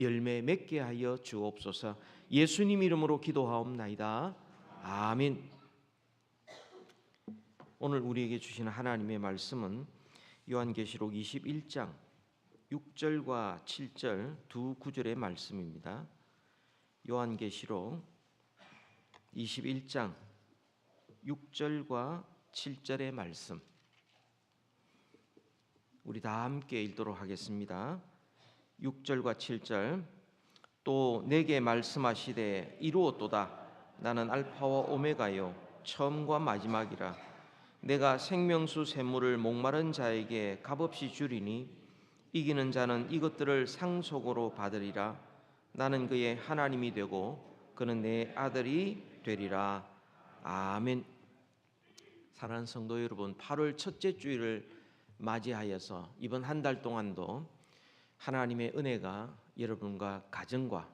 열매 맺게 하여 주옵소서. 예수님 이름으로 기도하옵나이다. 아멘. 오늘 우리에게 주시는 하나님의 말씀은 요한계시록 21장 6절과 7절 두 구절의 말씀입니다. 요한계시록 21장 6절과 7절의 말씀, 우리 다 함께 읽도록 하겠습니다. 6절과 7절. 또 내게 말씀하시되 이루었도다. 나는 알파와 오메가요 처음과 마지막이라. 내가 생명수 샘물을 목마른 자에게 값없이 주리니 이기는 자는 이것들을 상속으로 받으리라. 나는 그의 하나님이 되고 그는 내 아들이 되리라. 아멘. 사랑하는 성도 여러분, 8월 첫째 주일을 맞이하여서 이번 한 달 동안도 하나님의 은혜가 여러분과 가정과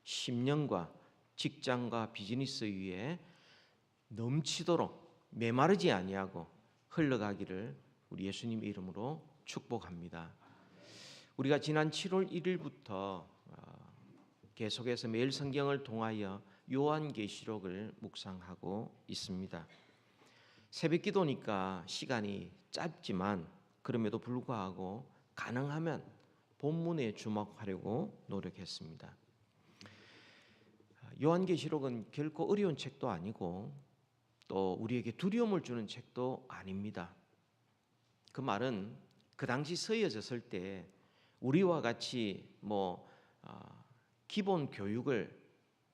심령과 직장과 비즈니스 위에 넘치도록 메마르지 아니하고 흘러가기를 우리 예수님 이름으로 축복합니다. 우리가 지난 7월 1일부터 계속해서 매일 성경을 통하여 요한계시록을 묵상하고 있습니다. 새벽 기도니까 시간이 짧지만 그럼에도 불구하고 가능하면 본문에 주목하려고 노력했습니다. 요한계시록은 결코 어려운 책도 아니고 또 우리에게 두려움을 주는 책도 아닙니다. 그 말은 그 당시 쓰여졌을 때 우리와 같이 기본 교육을,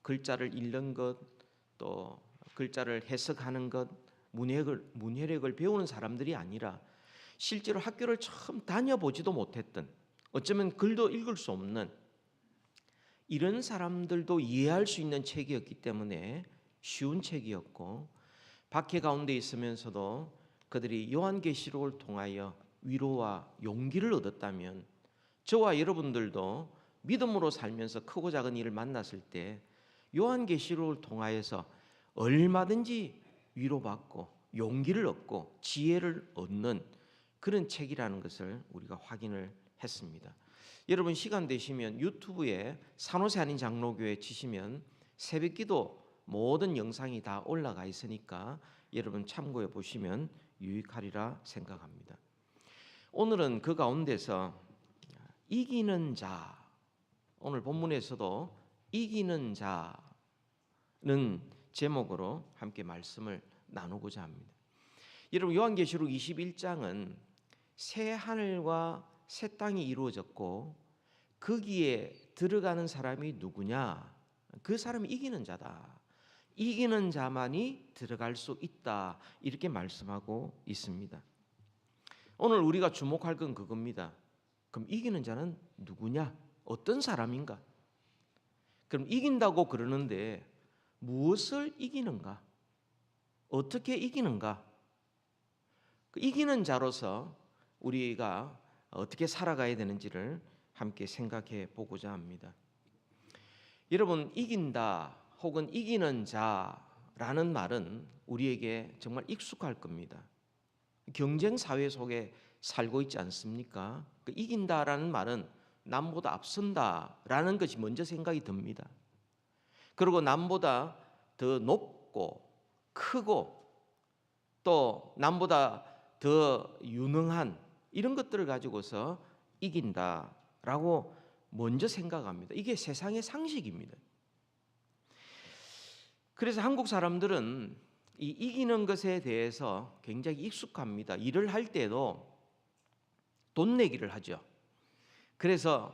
글자를 읽는 것, 또 글자를 해석하는 것, 문해력을 배우는 사람들이 아니라 실제로 학교를 처음 다녀보지도 못했던, 어쩌면 글도 읽을 수 없는 이런 사람들도 이해할 수 있는 책이었기 때문에 쉬운 책이었고, 박해 가운데 있으면서도 그들이 요한계시록을 통하여 위로와 용기를 얻었다면 저와 여러분들도 믿음으로 살면서 크고 작은 일을 만났을 때 요한계시록을 통하여서 얼마든지 위로받고 용기를 얻고 지혜를 얻는 그런 책이라는 것을 우리가 확인을 했습니다. 여러분 시간 되시면 유튜브에 산호세 한인 장로교회 치시면 새벽기도 모든 영상이 다 올라가 있으니까 여러분 참고해 보시면 유익하리라 생각합니다. 오늘은 그 가운데서 이기는 자, 오늘 본문에서도 이기는 자는 제목으로 함께 말씀을 나누고자 합니다. 여러분 요한계시록 21장은 새 하늘과 새 땅이 이루어졌고 거기에 들어가는 사람이 누구냐? 그 사람이 이기는 자다. 이기는 자만이 들어갈 수 있다. 이렇게 말씀하고 있습니다. 오늘 우리가 주목할 건 그겁니다. 그럼 이기는 자는 누구냐? 어떤 사람인가? 그럼 이긴다고 그러는데 무엇을 이기는가? 어떻게 이기는가? 이기는 자로서 우리가 어떻게 살아가야 되는지를 함께 생각해 보고자 합니다. 여러분, 이긴다 혹은 이기는 자라는 말은 우리에게 정말 익숙할 겁니다. 경쟁 사회 속에 살고 있지 않습니까? 이긴다라는 말은 남보다 앞선다라는 것이 먼저 생각이 듭니다. 그리고 남보다 더 높고 크고 또 남보다 더 유능한 이런 것들을 가지고서 이긴다라고 먼저 생각합니다. 이게 세상의 상식입니다. 그래서 한국 사람들은 이 이기는 것에 대해서 굉장히 익숙합니다. 일을 할 때도 돈 내기를 하죠. 그래서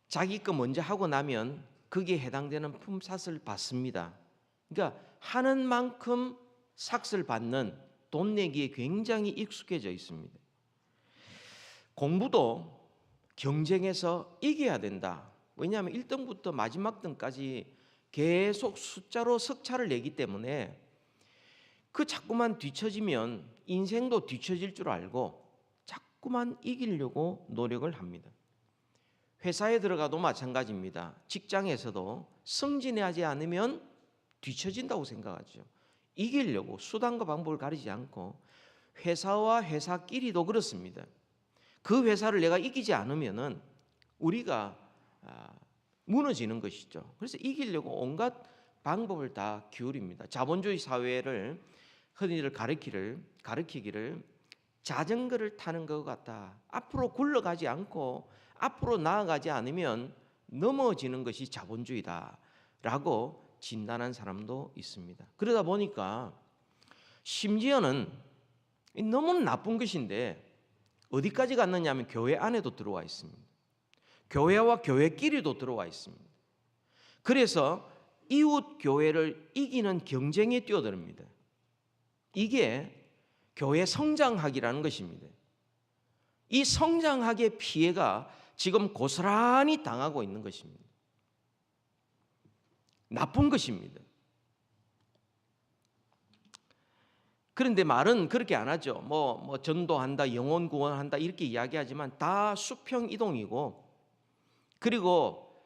자기 거 먼저 하고 나면 거기에 해당되는 품삯을 받습니다. 그러니까 하는 만큼 삭을 받는 돈 내기에 굉장히 익숙해져 있습니다. 공부도 경쟁해서 이겨야 된다. 왜냐하면 1등부터 마지막 등까지 계속 숫자로 석차를 내기 때문에 그 자꾸만 뒤처지면 인생도 뒤처질 줄 알고 자꾸만 이기려고 노력을 합니다. 회사에 들어가도 마찬가지입니다. 직장에서도 승진하지 않으면 뒤처진다고 생각하죠. 이기려고 수단과 방법을 가리지 않고 회사와 회사끼리도 그렇습니다. 그 회사를 내가 이기지 않으면은 우리가 무너지는 것이죠. 그래서 이기려고 온갖 방법을 다 기울입니다. 자본주의 사회를 흔히들 가르치기를 자전거를 타는 것 같다. 앞으로 굴러가지 않고 앞으로 나아가지 않으면 넘어지는 것이 자본주의다라고 진단한 사람도 있습니다. 그러다 보니까 심지어는 너무 나쁜 것인데 어디까지 갔느냐 하면 교회 안에도 들어와 있습니다. 교회와 교회끼리도 들어와 있습니다. 그래서 이웃 교회를 이기는 경쟁에 뛰어듭니다. 이게 교회 성장학이라는 것입니다. 이 성장학의 피해가 지금 고스란히 당하고 있는 것입니다. 나쁜 것입니다. 그런데 말은 그렇게 안 하죠. 뭐 전도한다, 영혼 구원한다 이렇게 이야기하지만 다 수평 이동이고, 그리고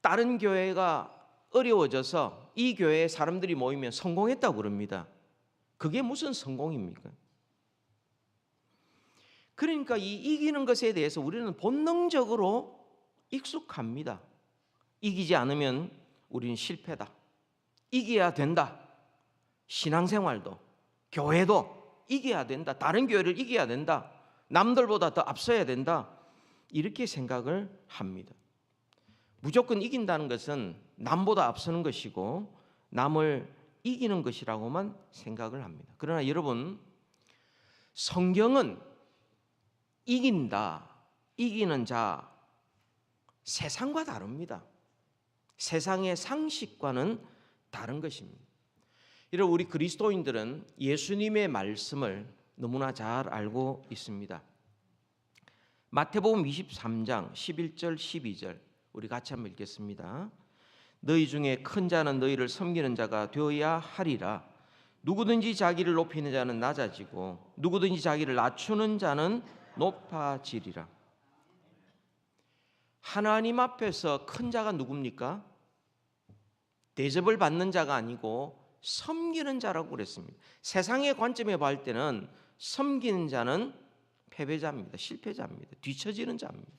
다른 교회가 어려워져서 이 교회에 사람들이 모이면 성공했다고 그럽니다. 그게 무슨 성공입니까? 그러니까 이 이기는 것에 대해서 우리는 본능적으로 익숙합니다. 이기지 않으면 우리는 실패다. 이겨야 된다. 신앙생활도, 교회도 이겨야 된다. 다른 교회를 이겨야 된다. 남들보다 더 앞서야 된다. 이렇게 생각을 합니다. 무조건 이긴다는 것은 남보다 앞서는 것이고 남을 이기는 것이라고만 생각을 합니다. 그러나 여러분, 성경은 이긴다, 이기는 자, 세상과 다릅니다. 세상의 상식과는 다른 것입니다. 여러분, 우리 그리스도인들은 예수님의 말씀을 너무나 잘 알고 있습니다. 마태복음 23장 11절 12절 우리 같이 한번 읽겠습니다. 너희 중에 큰 자는 너희를 섬기는 자가 되어야 하리라. 누구든지 자기를 높이는 자는 낮아지고 누구든지 자기를 낮추는 자는 높아지리라. 하나님 앞에서 큰 자가 누굽니까? 대접을 받는 자가 아니고 섬기는 자라고 그랬습니다. 세상의 관점에 볼 때는 섬기는 자는 패배자입니다. 실패자입니다. 뒤처지는 자입니다.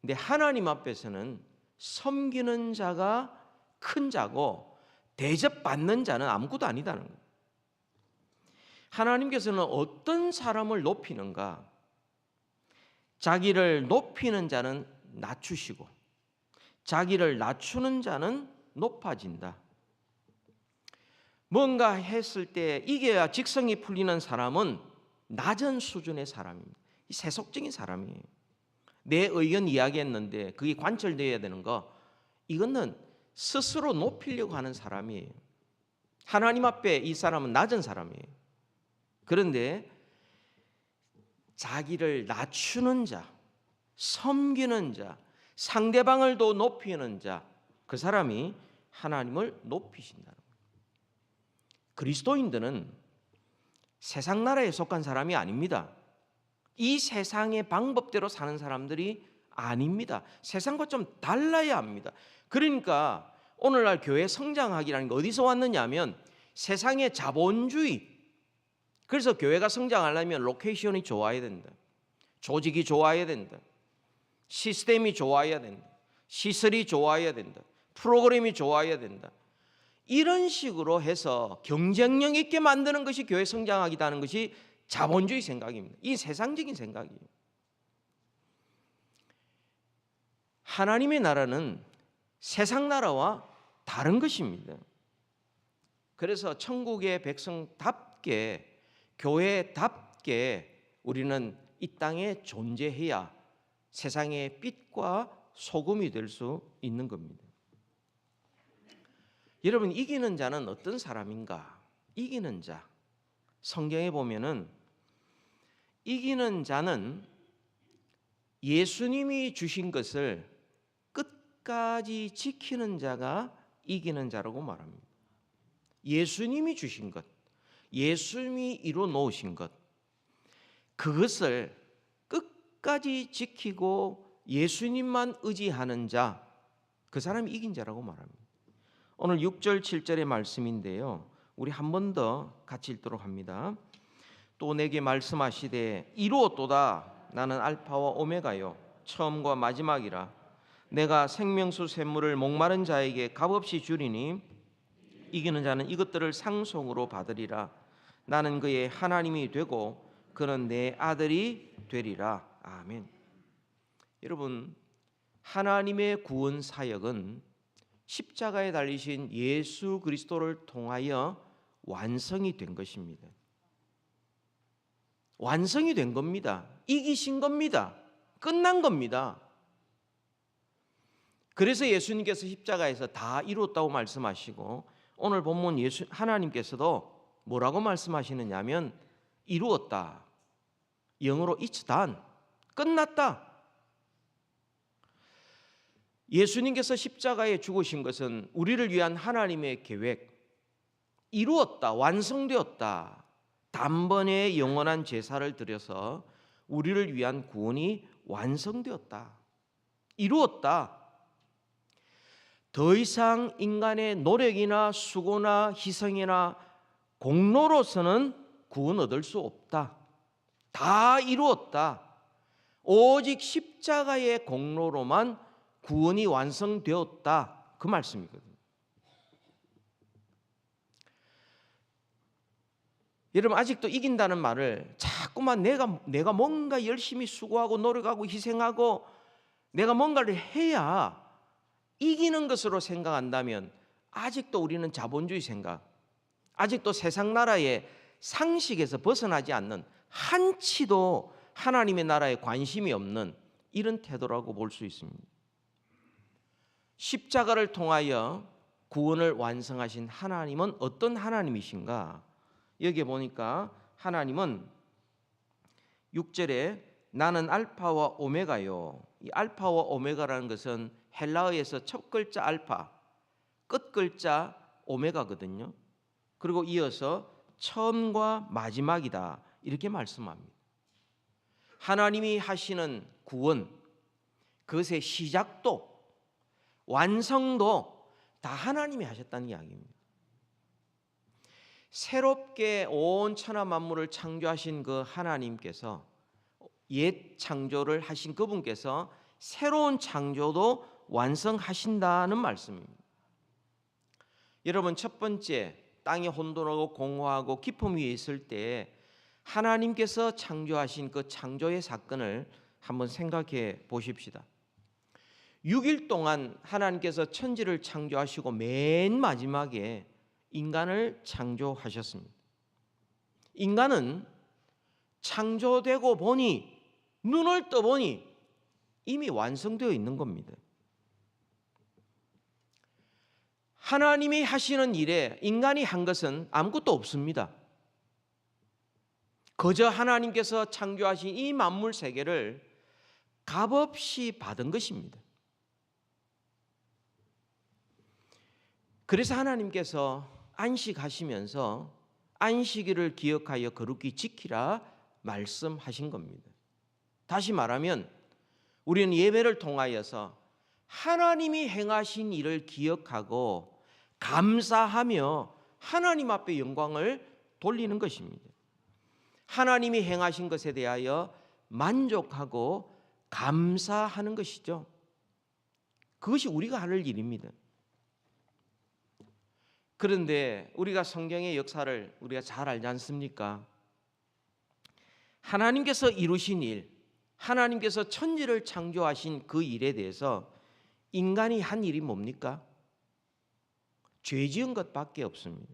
근데 하나님 앞에서는 섬기는 자가 큰 자고 대접받는 자는 아무것도 아니다는 거예요. 하나님께서는 어떤 사람을 높이는가? 자기를 높이는 자는 낮추시고 자기를 낮추는 자는 높아진다. 뭔가 했을 때 이겨야 직성이 풀리는 사람은 낮은 수준의 사람입니다. 세속적인 사람이에요. 내 의견 이야기했는데 그게 관철되어야 되는 거, 이거는 스스로 높이려고 하는 사람이에요. 하나님 앞에 이 사람은 낮은 사람이에요. 그런데 자기를 낮추는 자, 섬기는 자, 상대방을 더 높이는 자, 그 사람이 하나님을 높이신다는 거예요. 그리스도인들은 세상 나라에 속한 사람이 아닙니다. 이 세상의 방법대로 사는 사람들이 아닙니다. 세상과 좀 달라야 합니다. 그러니까 오늘날 교회 성장학이라는 게 어디서 왔느냐 하면 세상의 자본주의. 그래서 교회가 성장하려면 로케이션이 좋아야 된다. 조직이 좋아야 된다. 시스템이 좋아야 된다. 시설이 좋아야 된다. 프로그램이 좋아야 된다. 이런 식으로 해서 경쟁력 있게 만드는 것이 교회 성장학이라는 것이 자본주의 생각입니다. 이 세상적인 생각이에요. 하나님의 나라는 세상 나라와 다른 것입니다. 그래서 천국의 백성답게, 교회답게 우리는 이 땅에 존재해야 세상의 빛과 소금이 될 수 있는 겁니다. 여러분, 이기는 자는 어떤 사람인가? 이기는 자, 성경에 보면은 이기는 자는 예수님이 주신 것을 끝까지 지키는 자가 이기는 자라고 말합니다. 예수님이 주신 것, 예수님이 이루어 놓으신 것, 그것을 끝까지 지키고 예수님만 의지하는 자, 그 사람이 이긴 자라고 말합니다. 오늘 6절 7절의 말씀인데요, 우리 한 번 더 같이 읽도록 합니다. 또 내게 말씀하시되 이루었도다. 나는 알파와 오메가요 처음과 마지막이라. 내가 생명수 샘물을 목마른 자에게 값없이 주리니 이기는 자는 이것들을 상속으로 받으리라. 나는 그의 하나님이 되고 그는 내 아들이 되리라. 아멘. 여러분, 하나님의 구원 사역은 십자가에 달리신 예수 그리스도를 통하여 완성이 된 것입니다. 완성이 된 겁니다. 이기신 겁니다. 끝난 겁니다. 그래서 예수님께서 십자가에서 다 이루었다고 말씀하시고, 오늘 본문 하나님께서도 뭐라고 말씀하시느냐면 이루었다. 영어로 it's done. 끝났다. 예수님께서 십자가에 죽으신 것은 우리를 위한 하나님의 계획, 이루었다, 완성되었다. 단번에 영원한 제사를 드려서 우리를 위한 구원이 완성되었다. 이루었다. 더 이상 인간의 노력이나 수고나 희생이나 공로로서는 구원 얻을 수 없다. 다 이루었다. 오직 십자가의 공로로만 구원이 완성되었다. 그 말씀이거든요. 여러분, 아직도 이긴다는 말을 자꾸만 내가 뭔가 열심히 수고하고 노력하고 희생하고 내가 뭔가를 해야 이기는 것으로 생각한다면 아직도 우리는 자본주의 생각, 아직도 세상 나라의 상식에서 벗어나지 않는, 한치도 하나님의 나라에 관심이 없는 이런 태도라고 볼 수 있습니다. 십자가를 통하여 구원을 완성하신 하나님은 어떤 하나님이신가? 여기에 보니까 하나님은 6절에 나는 알파와 오메가요. 이 알파와 오메가라는 것은 헬라어에서 첫 글자 알파, 끝 글자 오메가거든요. 그리고 이어서 처음과 마지막이다, 이렇게 말씀합니다. 하나님이 하시는 구원, 그것의 시작도 완성도 다 하나님이 하셨다는 이야기입니다. 새롭게 온 천하 만물을 창조하신 그 하나님께서, 옛 창조를 하신 그분께서 새로운 창조도 완성하신다는 말씀입니다. 여러분, 첫 번째 땅이 혼돈하고 공허하고 기품 위에 있을 때 하나님께서 창조하신 그 창조의 사건을 한번 생각해 보십시다. 6일 동안 하나님께서 천지를 창조하시고 맨 마지막에 인간을 창조하셨습니다. 인간은 창조되고 보니, 눈을 떠보니 이미 완성되어 있는 겁니다. 하나님이 하시는 일에 인간이 한 것은 아무것도 없습니다. 그저 하나님께서 창조하신 이 만물 세계를 값없이 받은 것입니다. 그래서 하나님께서 안식하시면서 안식일을 기억하여 거룩히 지키라 말씀하신 겁니다. 다시 말하면 우리는 예배를 통하여서 하나님이 행하신 일을 기억하고 감사하며 하나님 앞에 영광을 돌리는 것입니다. 하나님이 행하신 것에 대하여 만족하고 감사하는 것이죠. 그것이 우리가 할 일입니다. 그런데 우리가 성경의 역사를 우리가 잘 알지 않습니까? 하나님께서 이루신 일, 하나님께서 천지를 창조하신 그 일에 대해서 인간이 한 일이 뭡니까? 죄 지은 것밖에 없습니다.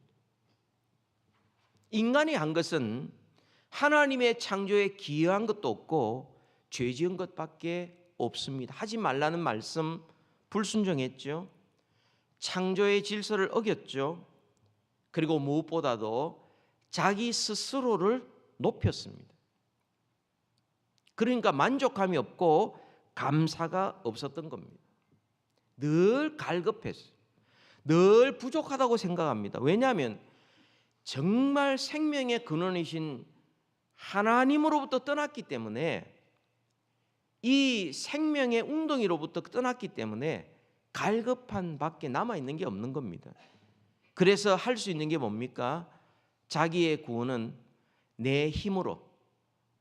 인간이 한 것은 하나님의 창조에 기여한 것도 없고 죄 지은 것밖에 없습니다. 하지 말라는 말씀 불순종했죠. 창조의 질서를 어겼죠. 그리고 무엇보다도 자기 스스로를 높였습니다. 그러니까 만족감이 없고 감사가 없었던 겁니다. 늘 갈급했어요. 늘 부족하다고 생각합니다. 왜냐하면 정말 생명의 근원이신 하나님으로부터 떠났기 때문에, 이 생명의 웅덩이로부터 떠났기 때문에 갈급한 밖에 남아있는 게 없는 겁니다. 그래서 할 수 있는 게 뭡니까? 자기의 구원은 내 힘으로,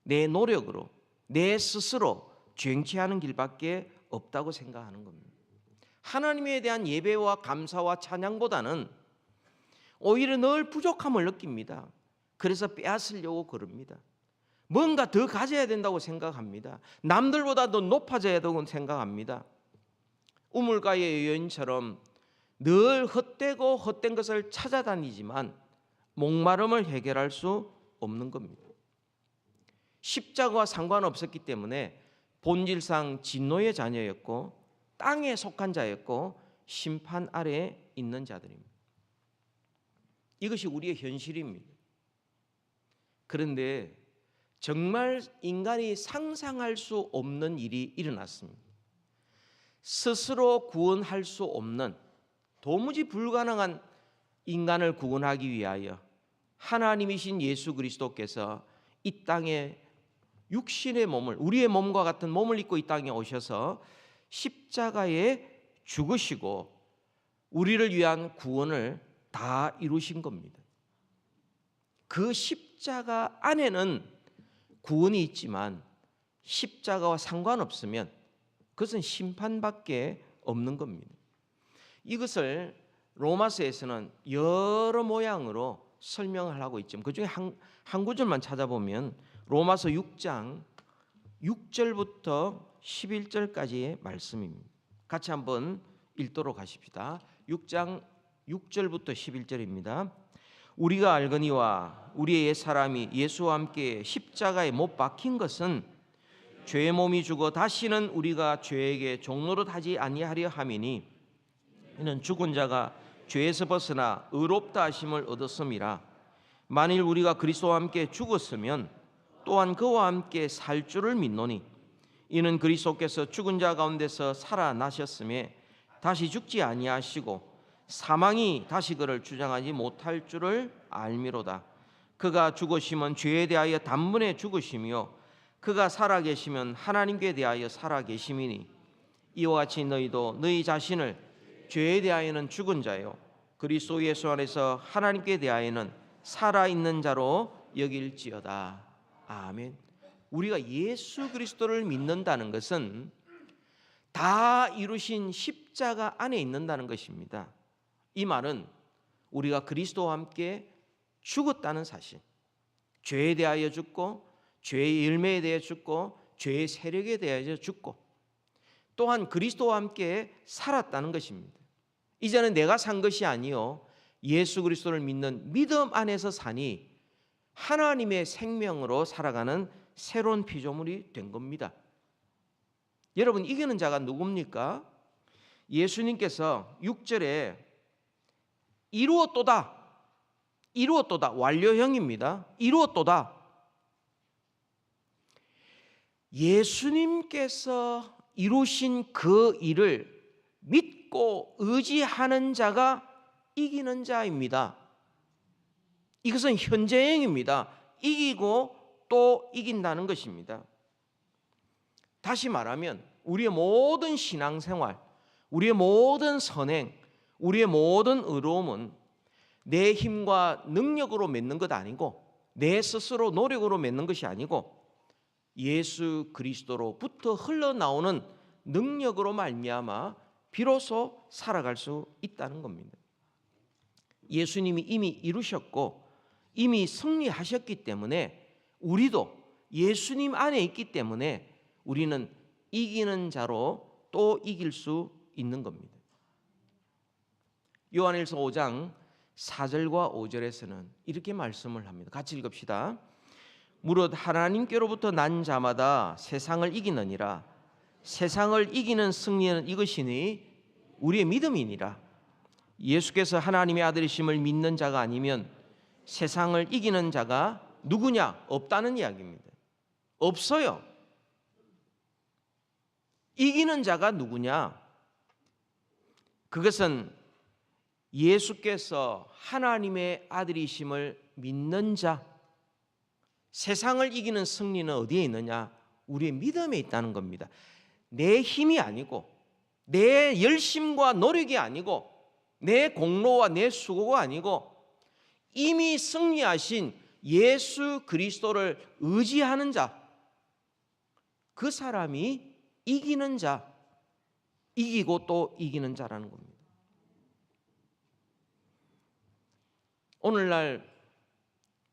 내 노력으로, 내 스스로 쟁취하는 길밖에 없다고 생각하는 겁니다. 하나님에 대한 예배와 감사와 찬양보다는 오히려 늘 부족함을 느낍니다. 그래서 빼앗으려고 그럽니다. 뭔가 더 가져야 된다고 생각합니다. 남들보다 더 높아져야 된다고 생각합니다. 우물가의 여인처럼 늘 헛되고 헛된 것을 찾아다니지만 목마름을 해결할 수 없는 겁니다. 십자가와 상관없었기 때문에 본질상 진노의 자녀였고 땅에 속한 자였고 심판 아래에 있는 자들입니다. 이것이 우리의 현실입니다. 그런데 정말 인간이 상상할 수 없는 일이 일어났습니다. 스스로 구원할 수 없는 도무지 불가능한 인간을 구원하기 위하여 하나님이신 예수 그리스도께서 이 땅에 육신의 몸을, 우리의 몸과 같은 몸을 입고 이 땅에 오셔서 십자가에 죽으시고 우리를 위한 구원을 다 이루신 겁니다. 그 십자가 안에는 구원이 있지만 십자가와 상관없으면 그것은 심판밖에 없는 겁니다. 이것을 로마서에서는 여러 모양으로 설명을 하고 있죠. 그중에 한 구절만 찾아보면 로마서 6장 6절부터 11절까지의 말씀입니다. 같이 한번 읽도록 하십시다. 6장 6절부터 11절입니다. 우리가 알거니와 우리의 옛 사람이 예수와 함께 십자가에 못 박힌 것은 죄의 몸이 죽어 다시는 우리가 죄에게 종노릇하지 아니하려 함이니 이는 죽은 자가 죄에서 벗어나 의롭다 하심을 얻었음이라. 만일 우리가 그리스도와 함께 죽었으면 또한 그와 함께 살 줄을 믿노니 이는 그리스도께서 죽은 자 가운데서 살아나셨음에 다시 죽지 아니하시고 사망이 다시 그를 주장하지 못할 줄을 알미로다. 그가 죽으시면 죄에 대하여 단번에 죽으시며 그가 살아계시면 하나님께 대하여 살아계심이니 이와 같이 너희도 너희 자신을 죄에 대하여는 죽은 자요 그리스도 예수 안에서 하나님께 대하여는 살아있는 자로 여길지어다. 아멘. 우리가 예수 그리스도를 믿는다는 것은 다 이루신 십자가 안에 있는다는 것입니다. 이 말은 우리가 그리스도와 함께 죽었다는 사실, 죄에 대하여 죽고 죄의 열매에 대해 죽고 죄의 세력에 대하여 죽고 또한 그리스도와 함께 살았다는 것입니다. 이제는 내가 산 것이 아니요 예수 그리스도를 믿는 믿음 안에서 사니 하나님의 생명으로 살아가는 새로운 피조물이 된 겁니다. 여러분, 이기는 자가 누굽니까? 예수님께서 6절에 이루었도다, 이루었도다, 완료형입니다. 이루었도다. 예수님께서 이루신 그 일을 믿고 의지하는 자가 이기는 자입니다. 이것은 현재형입니다. 이기고 또 이긴다는 것입니다. 다시 말하면 우리의 모든 신앙생활, 우리의 모든 선행, 우리의 모든 의로움은 내 힘과 능력으로 맺는 것 아니고 내 스스로 노력으로 맺는 것이 아니고 예수 그리스도로부터 흘러나오는 능력으로 말미암아 비로소 살아갈 수 있다는 겁니다. 예수님이 이미 이루셨고 이미 승리하셨기 때문에 우리도 예수님 안에 있기 때문에 우리는 이기는 자로 또 이길 수 있는 겁니다. 요한일서 5장 4절과 5절에서는 이렇게 말씀을 합니다. 같이 읽읍시다. 무릇 하나님께로부터 난 자마다 세상을 이기느니라. 세상을 이기는 승리는 이것이니 우리의 믿음이니라. 예수께서 하나님의 아들이심을 믿는 자가 아니면 세상을 이기는 자가 누구냐? 없다는 이야기입니다. 없어요. 이기는 자가 누구냐? 그것은 예수께서 하나님의 아들이심을 믿는 자. 세상을 이기는 승리는 어디에 있느냐? 우리의 믿음에 있다는 겁니다. 내 힘이 아니고 내 열심과 노력이 아니고 내 공로와 내 수고가 아니고 이미 승리하신 예수 그리스도를 의지하는 자, 그 사람이 이기는 자, 이기고 또 이기는 자라는 겁니다. 오늘날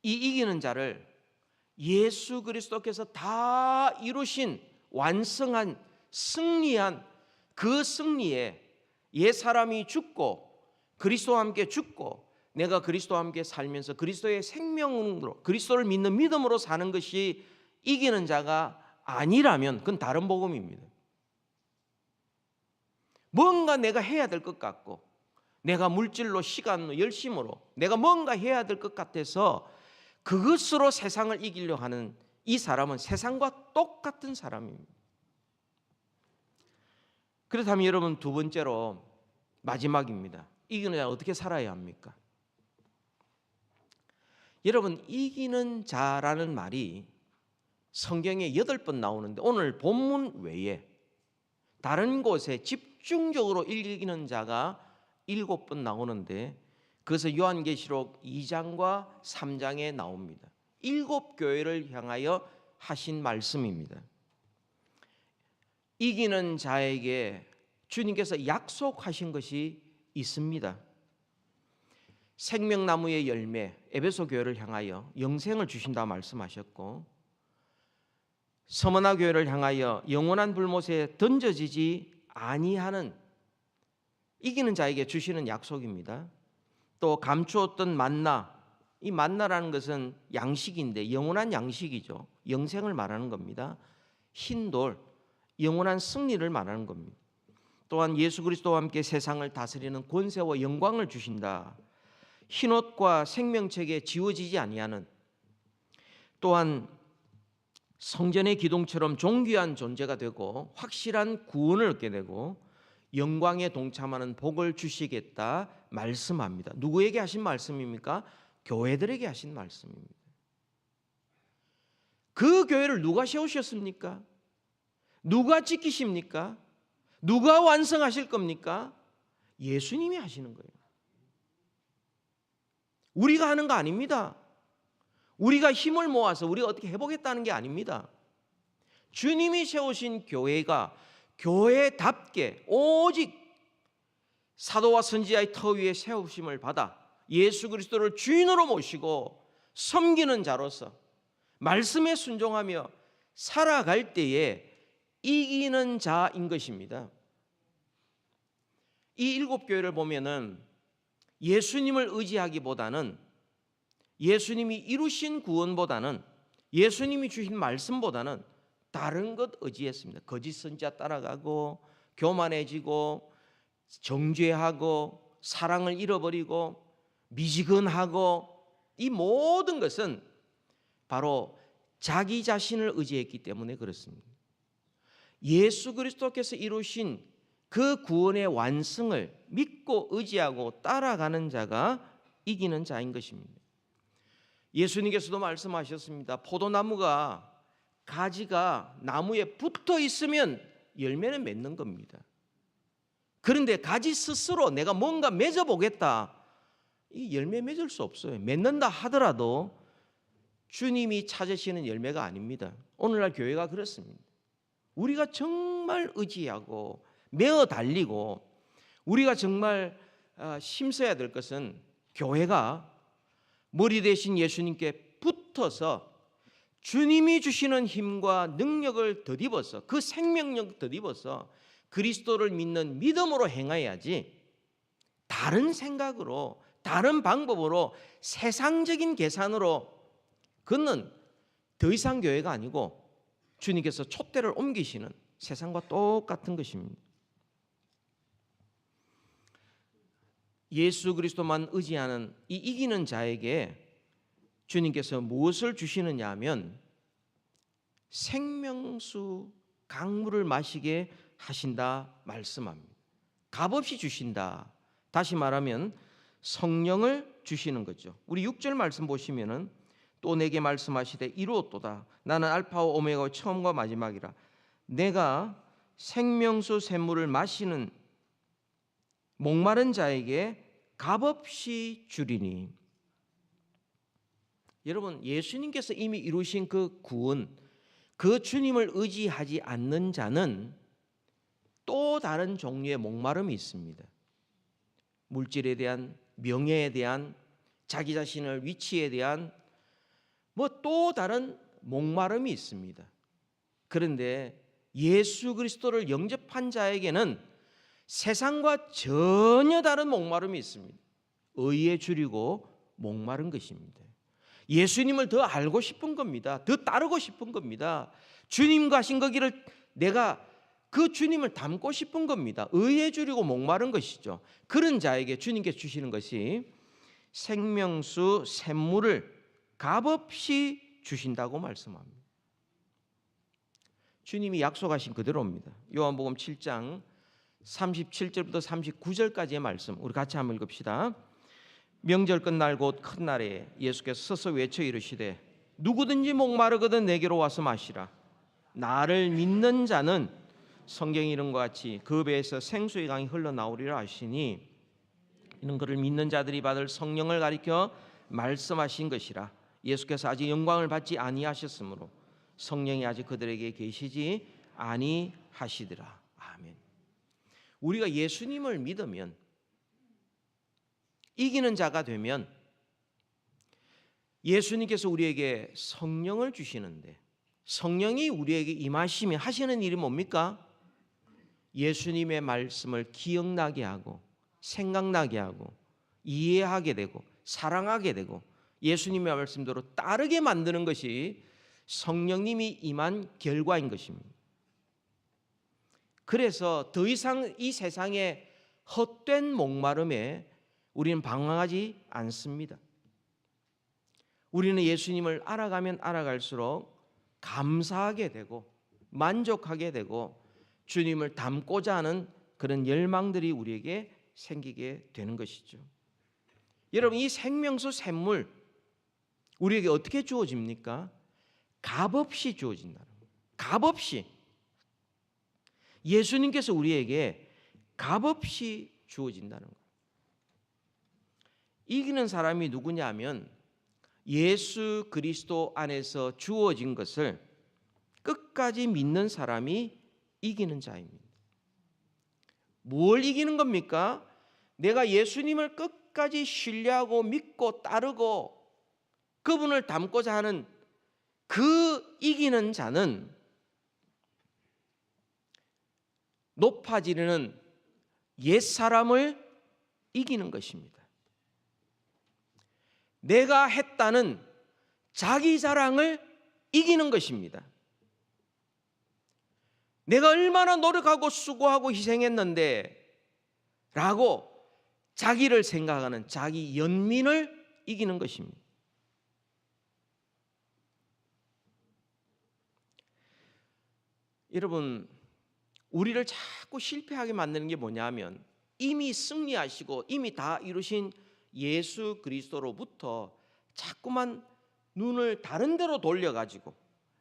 이 이기는 자를 예수 그리스도께서 다 이루신 완성한 승리한 그 승리에 옛 사람이 죽고 그리스도와 함께 죽고 내가 그리스도와 함께 살면서 그리스도의 생명으로 그리스도를 믿는 믿음으로 사는 것이 이기는 자가 아니라면 그건 다른 복음입니다. 뭔가 내가 해야 될 것 같고 내가 물질로 시간으로 열심으로 내가 뭔가 해야 될 것 같아서 그것으로 세상을 이기려 하는 이 사람은 세상과 똑같은 사람입니다. 그렇다면 여러분, 두 번째로 마지막입니다. 이기는 자는 어떻게 살아야 합니까? 여러분, 이기는 자라는 말이 성경에 8번 나오는데 오늘 본문 외에 다른 곳에 집중적으로 이기는 자가 7번 나오는데 그것은 요한계시록 2장과 3장에 나옵니다. 7교회를 향하여 하신 말씀입니다. 이기는 자에게 주님께서 약속하신 것이 있습니다. 생명나무의 열매, 에베소 교회를 향하여 영생을 주신다 말씀하셨고, 서머나 교회를 향하여 영원한 불못에 던져지지 아니하는 이기는 자에게 주시는 약속입니다. 또 감추었던 만나, 이 만나라는 것은 양식인데 영원한 양식이죠. 영생을 말하는 겁니다. 흰돌, 영원한 승리를 말하는 겁니다. 또한 예수 그리스도와 함께 세상을 다스리는 권세와 영광을 주신다. 흰옷과 생명책에 지워지지 아니하는, 또한 성전의 기둥처럼 존귀한 존재가 되고 확실한 구원을 얻게 되고 영광에 동참하는 복을 주시겠다 말씀합니다. 누구에게 하신 말씀입니까? 교회들에게 하신 말씀입니다. 그 교회를 누가 세우셨습니까? 누가 지키십니까? 누가 완성하실 겁니까? 예수님이 하시는 거예요. 우리가 하는 거 아닙니다. 우리가 힘을 모아서 우리가 어떻게 해보겠다는 게 아닙니다. 주님이 세우신 교회가 교회답게 오직 사도와 선지자의 터 위에 세우심을 받아 예수 그리스도를 주인으로 모시고 섬기는 자로서 말씀에 순종하며 살아갈 때에 이기는 자인 것입니다. 이 7교회를 보면은 예수님을 의지하기보다는 예수님이 이루신 구원보다는 예수님이 주신 말씀보다는 다른 것 의지했습니다. 거짓 선지자 따라가고 교만해지고 정죄하고 사랑을 잃어버리고 미지근하고 이 모든 것은 바로 자기 자신을 의지했기 때문에 그렇습니다. 예수 그리스도께서 이루신 그 구원의 완성을 믿고 의지하고 따라가는 자가 이기는 자인 것입니다. 예수님께서도 말씀하셨습니다. 포도나무가 가지가 나무에 붙어 있으면 열매는 맺는 겁니다. 그런데 가지 스스로 내가 뭔가 맺어보겠다, 이 열매 맺을 수 없어요. 맺는다 하더라도 주님이 찾으시는 열매가 아닙니다. 오늘날 교회가 그렇습니다. 우리가 정말 의지하고 매어 달리고 우리가 정말 힘써야 될 것은 교회가 머리 대신 예수님께 붙어서 주님이 주시는 힘과 능력을 덧입어서 그 생명력 덧입어서 그리스도를 믿는 믿음으로 행해야지, 다른 생각으로 다른 방법으로 세상적인 계산으로 그는 더 이상 교회가 아니고 주님께서 촛대를 옮기시는 세상과 똑같은 것입니다. 예수 그리스도만 의지하는 이 이기는 자에게 주님께서 무엇을 주시느냐 하면 생명수 강물을 마시게 하신다 말씀합니다. 값없이 주신다. 다시 말하면 성령을 주시는 거죠. 우리 6절 말씀 보시면은 또 내게 말씀하시되 이루었도다. 나는 알파와 오메가의 처음과 마지막이라. 내가 생명수 샘물을 마시는 목마른 자에게 값없이 주리니. 여러분, 예수님께서 이미 이루신 그 구원, 그 주님을 의지하지 않는 자는 또 다른 종류의 목마름이 있습니다. 물질에 대한, 명예에 대한, 자기 자신의 위치에 대한 또 다른 목마름이 있습니다. 그런데 예수 그리스도를 영접한 자에게는 세상과 전혀 다른 목마름이 있습니다. 의에 줄이고 목마른 것입니다. 예수님을 더 알고 싶은 겁니다. 더 따르고 싶은 겁니다. 주님 가신 거기를 내가 그 주님을 닮고 싶은 겁니다. 의에 줄이고 목마른 것이죠. 그런 자에게 주님께서 주시는 것이 생명수 샘물을 값없이 주신다고 말씀합니다. 주님이 약속하신 그대로입니다. 요한복음 7장 37절부터 39절까지의 말씀 우리 같이 한번 읽읍시다. 명절 끝날 곧 큰 날에 예수께서 서서 외쳐 이르시되 누구든지 목마르거든 내게로 와서 마시라. 나를 믿는 자는 성경 이름과 같이 그 배에서 생수의 강이 흘러나오리라 하시니 이는 그를 믿는 자들이 받을 성령을 가리켜 말씀하신 것이라. 예수께서 아직 영광을 받지 아니하셨으므로 성령이 아직 그들에게 계시지 아니하시더라. 아멘. 우리가 예수님을 믿으면, 이기는 자가 되면 예수님께서 우리에게 성령을 주시는데, 성령이 우리에게 임하시면 하시는 일이 뭡니까? 예수님의 말씀을 기억나게 하고 생각나게 하고 이해하게 되고 사랑하게 되고 예수님의 말씀대로 따르게 만드는 것이 성령님이 임한 결과인 것입니다. 그래서 더 이상 이 세상의 헛된 목마름에 우리는 방황하지 않습니다. 우리는 예수님을 알아가면 알아갈수록 감사하게 되고 만족하게 되고 주님을 닮고자 하는 그런 열망들이 우리에게 생기게 되는 것이죠. 여러분, 이 생명수 샘물 우리에게 어떻게 주어집니까? 값없이 주어진다는 거예요. 값없이. 예수님께서 우리에게 값없이 주어진다는 거예요. 이기는 사람이 누구냐면 예수 그리스도 안에서 주어진 것을 끝까지 믿는 사람이 이기는 자입니다. 뭘 이기는 겁니까? 내가 예수님을 끝까지 신뢰하고 믿고 따르고 그분을 닮고자 하는 그 이기는 자는 높아지는 옛사람을 이기는 것입니다. 내가 했다는 자기 자랑을 이기는 것입니다. 내가 얼마나 노력하고 수고하고 희생했는데 라고 자기를 생각하는 자기 연민을 이기는 것입니다. 여러분, 우리를 자꾸 실패하게 만드는 게 뭐냐면 이미 승리하시고 이미 다 이루신 예수 그리스도로부터 자꾸만 눈을 다른 데로 돌려가지고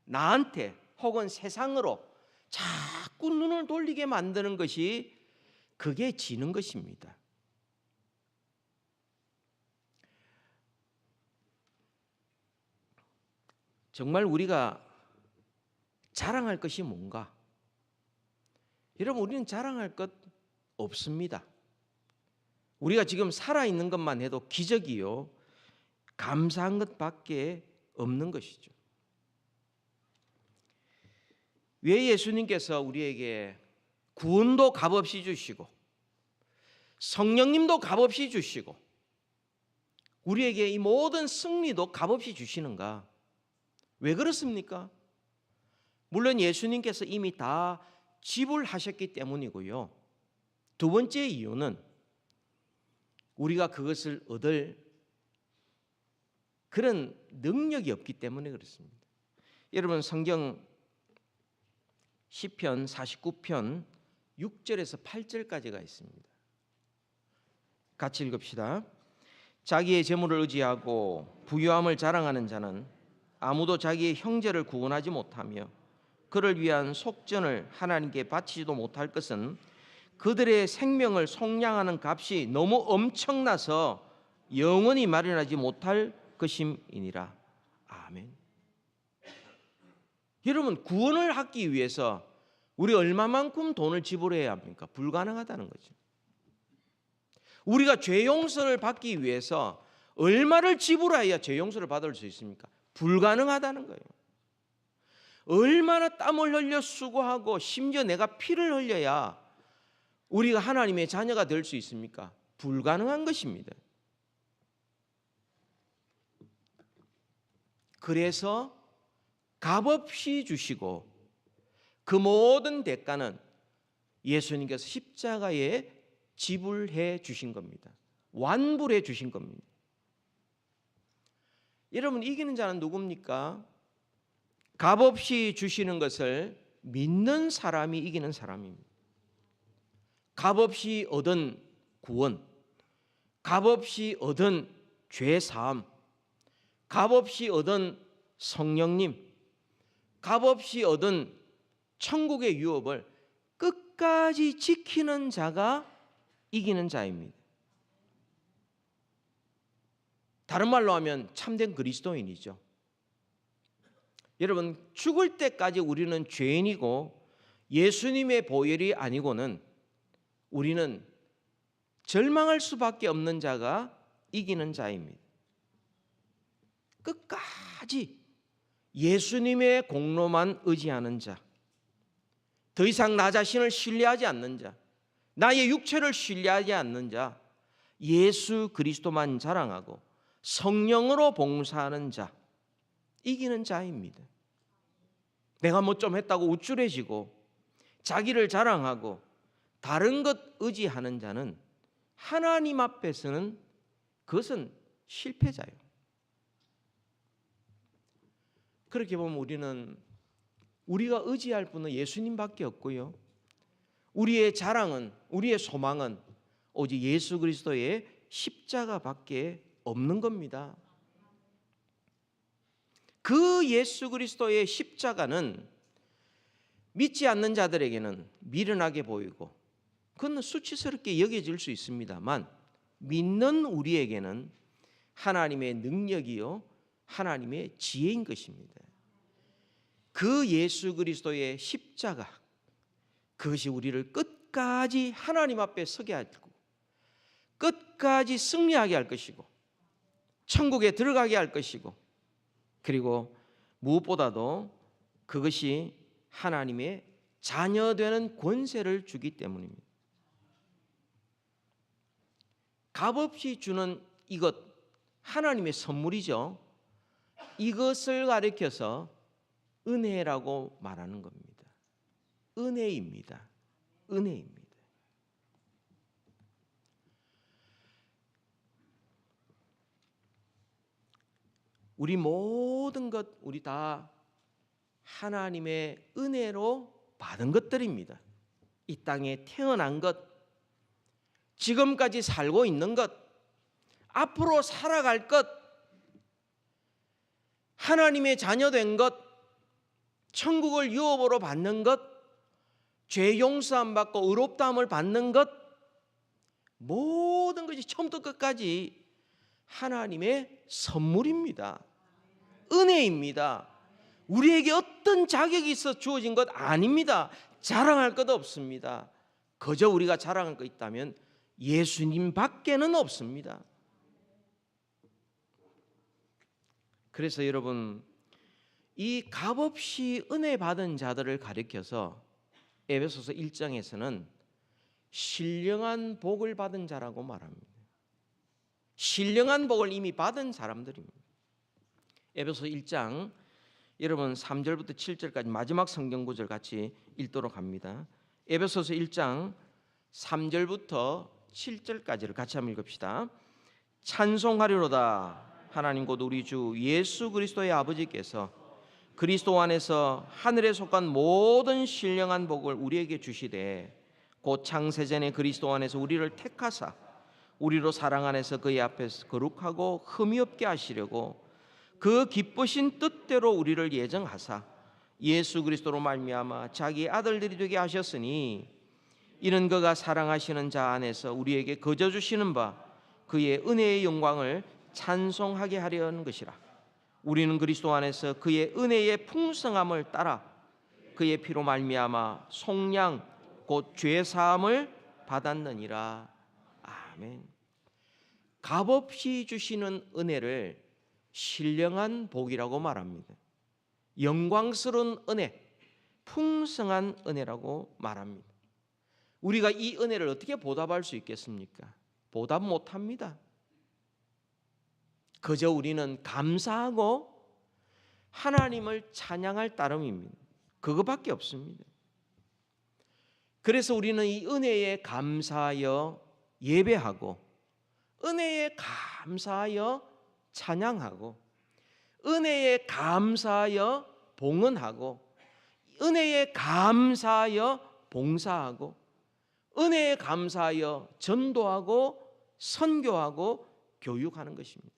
나한테 혹은 세상으로 자꾸 눈을 돌리게 만드는 것이 그게 지는 것입니다. 정말 우리가 자랑할 것이 뭔가? 여러분, 우리는 자랑할 것 없습니다. 우리가 지금 살아있는 것만 해도 기적이요, 감사한 것밖에 없는 것이죠. 왜 예수님께서 우리에게 구원도 값없이 주시고 성령님도 값없이 주시고 우리에게 이 모든 승리도 값없이 주시는가? 왜 그렇습니까? 물론 예수님께서 이미 다 지불하셨기 때문이고요. 두 번째 이유는 우리가 그것을 얻을 그런 능력이 없기 때문에 그렇습니다. 여러분, 성경 시편 49편 6절에서 8절까지가 있습니다. 같이 읽읍시다. 자기의 재물을 의지하고 부유함을 자랑하는 자는 아무도 자기의 형제를 구원하지 못하며 그를 위한 속전을 하나님께 바치지도 못할 것은 그들의 생명을 속량하는 값이 너무 엄청나서 영원히 마련하지 못할 것임이니라. 아멘. 여러분, 구원을 하기 위해서 우리 얼마만큼 돈을 지불해야 합니까? 불가능하다는 거죠. 우리가 죄 용서를 받기 위해서 얼마를 지불해야 죄 용서를 받을 수 있습니까? 불가능하다는 거예요. 얼마나 땀을 흘려 수고하고 심지어 내가 피를 흘려야 우리가 하나님의 자녀가 될 수 있습니까? 불가능한 것입니다. 그래서 값없이 주시고 그 모든 대가는 예수님께서 십자가에 지불해 주신 겁니다. 완불해 주신 겁니다. 여러분, 이기는 자는 누굽니까? 값없이 주시는 것을 믿는 사람이 이기는 사람입니다. 값없이 얻은 구원, 값없이 얻은 죄사함, 값없이 얻은 성령님, 값없이 얻은 천국의 유업을 끝까지 지키는 자가 이기는 자입니다. 다른 말로 하면 참된 그리스도인이죠. 여러분, 죽을 때까지 우리는 죄인이고 예수님의 보혈이 아니고는 우리는 절망할 수밖에 없는 자가 이기는 자입니다. 끝까지 예수님의 공로만 의지하는 자, 더 이상 나 자신을 신뢰하지 않는 자, 나의 육체를 신뢰하지 않는 자, 예수 그리스도만 자랑하고 성령으로 봉사하는 자, 이기는 자입니다. 내가 뭐 좀 했다고 우쭐해지고 자기를 자랑하고 다른 것 의지하는 자는 하나님 앞에서는 그것은 실패자예요. 그렇게 보면 우리가 의지할 분은 예수님밖에 없고요. 우리의 자랑은, 우리의 소망은 오직 예수 그리스도의 십자가밖에 없는 겁니다. 그 예수 그리스도의 십자가는 믿지 않는 자들에게는 미련하게 보이고 그건 수치스럽게 여겨질 수 있습니다만 믿는 우리에게는 하나님의 능력이요 하나님의 지혜인 것입니다. 그 예수 그리스도의 십자가, 그것이 우리를 끝까지 하나님 앞에 서게 하고 끝까지 승리하게 할 것이고 천국에 들어가게 할 것이고 그리고 무엇보다도 그것이 하나님의 자녀되는 권세를 주기 때문입니다. 값없이 주는 이것, 하나님의 선물이죠. 이것을 가리켜서 은혜라고 말하는 겁니다. 은혜입니다. 은혜입니다. 우리 모든 것, 우리 다 하나님의 은혜로 받은 것들입니다. 이 땅에 태어난 것, 지금까지 살고 있는 것, 앞으로 살아갈 것, 하나님의 자녀된 것, 천국을 유업으로 받는 것, 죄 용서함 받고 의롭다함을 받는 것, 모든 것이 처음부터 끝까지 하나님의 선물입니다. 은혜입니다. 우리에게 어떤 자격이 있어 주어진 것 아닙니다. 자랑할 것 없습니다. 그저 우리가 자랑할 것 있다면 예수님 밖에는 없습니다. 그래서 여러분, 이 값없이 은혜 받은 자들을 가리켜서 에베소서 1장에서는 신령한 복을 받은 자라고 말합니다. 신령한 복을 이미 받은 사람들입니다. 에베소서 1장 여러분 3절부터 7절까지 마지막 성경 구절 같이 읽도록 합니다. 에베소서 1장 3절부터 7절까지를 같이 한번 읽읍시다. 찬송하리로다 하나님 곧 우리 주 예수 그리스도의 아버지께서 그리스도 안에서 하늘에 속한 모든 신령한 복을 우리에게 주시되 곧 창세전에 그리스도 안에서 우리를 택하사 우리로 사랑 안에서 그의 앞에서 거룩하고 흠이 없게 하시려고 그 기쁘신 뜻대로 우리를 예정하사 예수 그리스도로 말미암아 자기 아들들이 되게 하셨으니 이는 그가 사랑하시는 자 안에서 우리에게 거저 주시는 바 그의 은혜의 영광을 찬송하게 하려는 것이라. 우리는 그리스도 안에서 그의 은혜의 풍성함을 따라 그의 피로 말미암아 속량 곧 죄 사함을 받았느니라. 아멘. 값없이 주시는 은혜를 신령한 복이라고 말합니다. 영광스러운 은혜, 풍성한 은혜라고 말합니다. 우리가 이 은혜를 어떻게 보답할 수 있겠습니까? 보답 못합니다. 그저 우리는 감사하고 하나님을 찬양할 따름입니다. 그거밖에 없습니다. 그래서 우리는 이 은혜에 감사하여 예배하고, 은혜에 감사하여 찬양하고, 은혜에 감사하여 봉헌하고, 은혜에 감사하여 봉사하고, 은혜에 감사하여 전도하고 선교하고 교육하는 것입니다.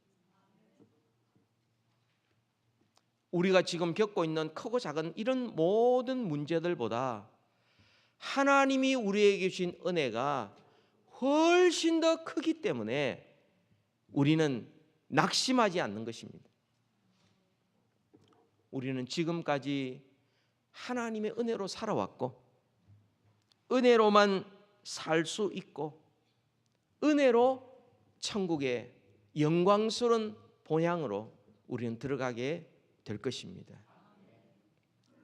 우리가 지금 겪고 있는 크고 작은 이런 모든 문제들보다 하나님이 우리에게 주신 은혜가 훨씬 더 크기 때문에 우리는 낙심하지 않는 것입니다. 우리는 지금까지 하나님의 은혜로 살아왔고, 은혜로만 살 수 있고, 은혜로 천국의 영광스러운 본향으로 우리는 들어가게 될 것입니다.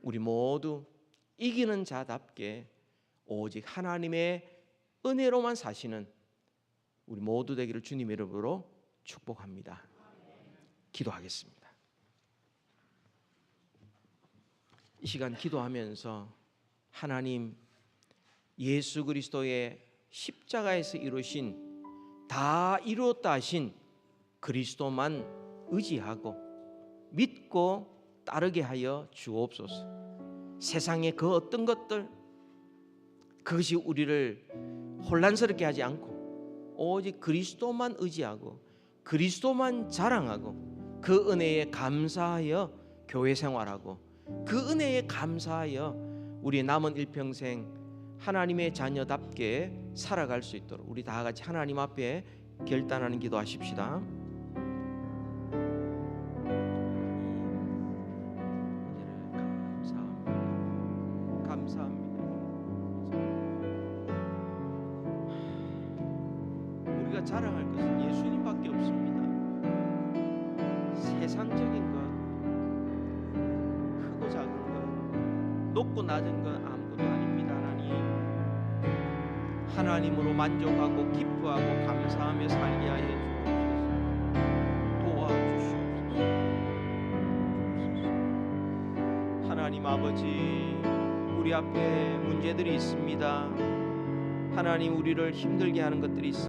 우리 모두 이기는 자답게 오직 하나님의 은혜로만 사시는 우리 모두 되기를 주님의 이름으로 축복합니다. 기도하겠습니다. 이 시간 기도하면서 하나님, 예수 그리스도의 십자가에서 이루신 다 이루었다 하신 그리스도만 의지하고 믿고 따르게 하여 주옵소서. 세상의 그 어떤 것들, 그것이 우리를 혼란스럽게 하지 않고 오직 그리스도만 의지하고 그리스도만 자랑하고 그 은혜에 감사하여 교회 생활하고 그 은혜에 감사하여 우리의 남은 일평생 하나님의 자녀답게 살아갈 수 있도록 우리 다 같이 하나님 앞에 결단하는 기도하십시다. 감사합니다. 우리가 자랑할 것은 예수님밖에 없습니다. 세상적인 것, 크고 작은 것, 높고 낮은 것 아무것도 아닙니다. 하나님으로 만족하고 기뻐하고 감사하며 살게 하여 주옵소서. 도와주시옵소서. 하나님 아버지, 우리 앞에 문제들이 있습니다. 하나님, 우리를 힘들게 하는 것들이 있습니다.